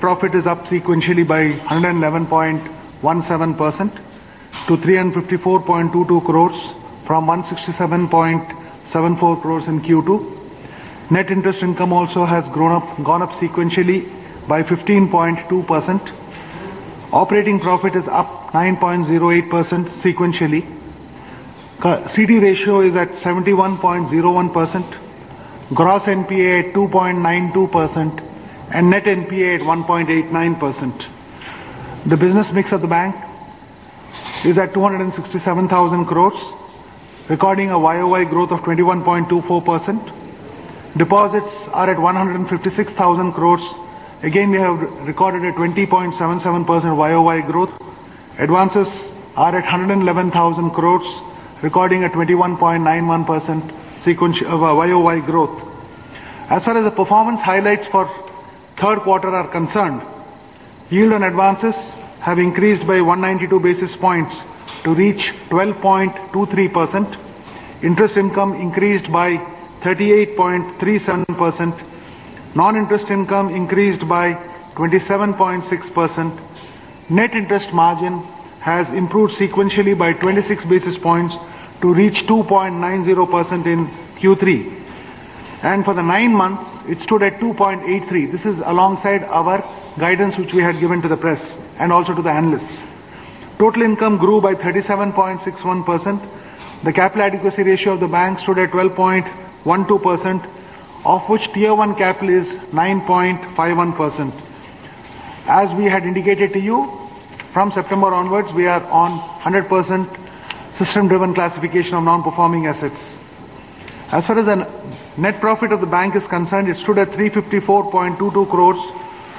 profit is up sequentially by 111.17% to 354.22 crores from 167.74 crores in Q2. Net interest income also has gone up sequentially by 15.2%. Operating profit is up 9.08% sequentially. CD ratio is at 71.01%. Gross NPA at 2.92% and net NPA at 1.89%. The business mix of the bank is at 267,000 crores, recording a YOY growth of 21.24%. Deposits are at 156,000 crores. Again, we have recorded a 20.77% YOY growth. Advances are at 111,000 crores, recording a 21.91% YOY growth. As far as the performance highlights for third quarter are concerned, yield on advances have increased by 192 basis points to reach 12.23%. Interest income increased by 38.37%. Non-interest income increased by 27.6%. Net interest margin has improved sequentially by 26 basis points to reach 2.90% in Q3. And for the 9 months, it stood at 2.83. This is alongside our guidance which we had given to the press and also to the analysts. Total income grew by 37.61%. The capital adequacy ratio of the bank stood at 12.12%, of which Tier 1 capital is 9.51%. As we had indicated to you, from September onwards, we are on 100% system-driven classification of non-performing assets. As far as the net profit of the bank is concerned, it stood at 354.22 crores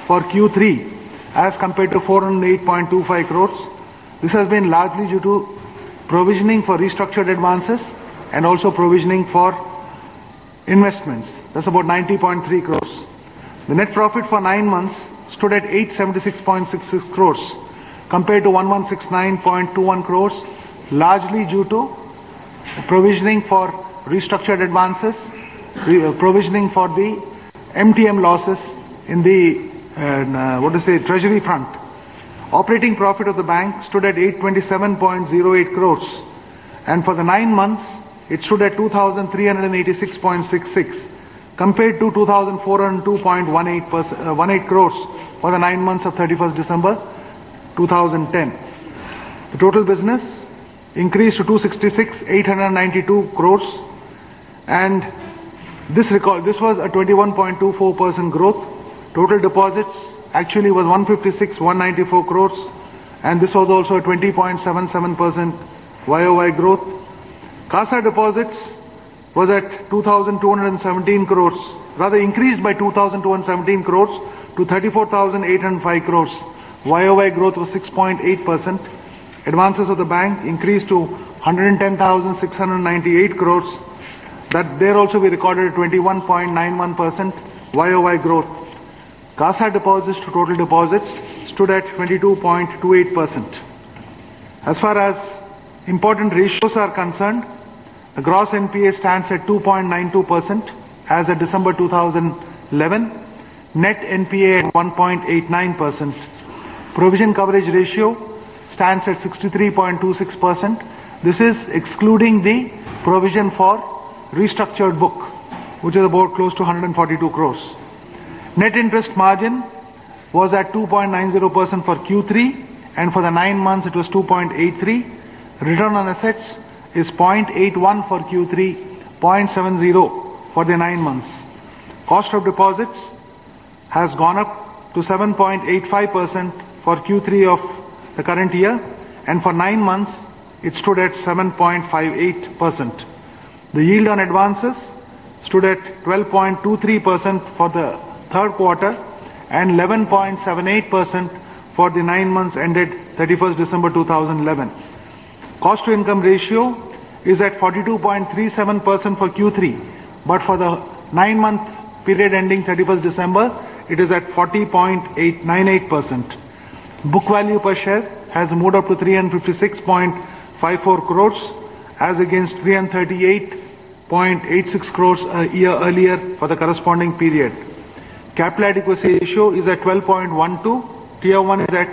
for Q3 as compared to 408.25 crores. This has been largely due to provisioning for restructured advances and also provisioning for investments. That's about 90.3 crores. The net profit for 9 months stood at 876.66 crores compared to 1169.21 crores, largely due to provisioning for restructured advances, provisioning for the MTM losses in the treasury front. Operating profit of the bank stood at 827.08 crores, and for the 9 months it stood at 2,386.66 compared to 2,402.18 crores for the 9 months of 31st December 2010. The total business increased to 266,892 crores, and this was a 21.24% growth. Total deposits actually was 156,194 crores, and this was also a 20.77% YOY growth. CASA deposits was at 2,217 crores, rather increased by 2,217 crores to 34,805 crores. YOY growth was 6.8%. Advances of the bank increased to 110,698 crores. That there also we recorded a 21.91% YOY growth. CASA deposits to total deposits stood at 22.28%. As far as important ratios are concerned, the gross NPA stands at 2.92% as of December 2011. Net NPA at 1.89%. Provision coverage ratio stands at 63.26%. This is excluding the provision for restructured book, which is about close to 142 crores. Net interest margin was at 2.90% for Q3, and for the 9 months it was 2.83. Return on assets is 0.81 for Q3, 0.70 for the 9 months. Cost of deposits has gone up to 7.85% for Q3 of the current year, and for 9 months it stood at 7.58%. The yield on advances stood at 12.23% for the third quarter and 11.78% for the 9 months ended 31st December 2011. Cost to income ratio is at 42.37% for Q3, but for the 9-month period ending 31st December, it is at 40.98%. Book value per share has moved up to 356.54 crores as against 338.86 crores a year earlier for the corresponding period. Capital adequacy ratio is at 12.12, Tier 1 is at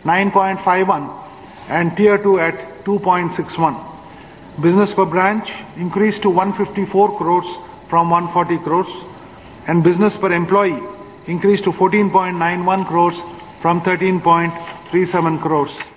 9.51 and Tier 2 at 2.61. Business per branch increased to 154 crores from 140 crores and business per employee increased to 14.91 crores from 13.37 crores.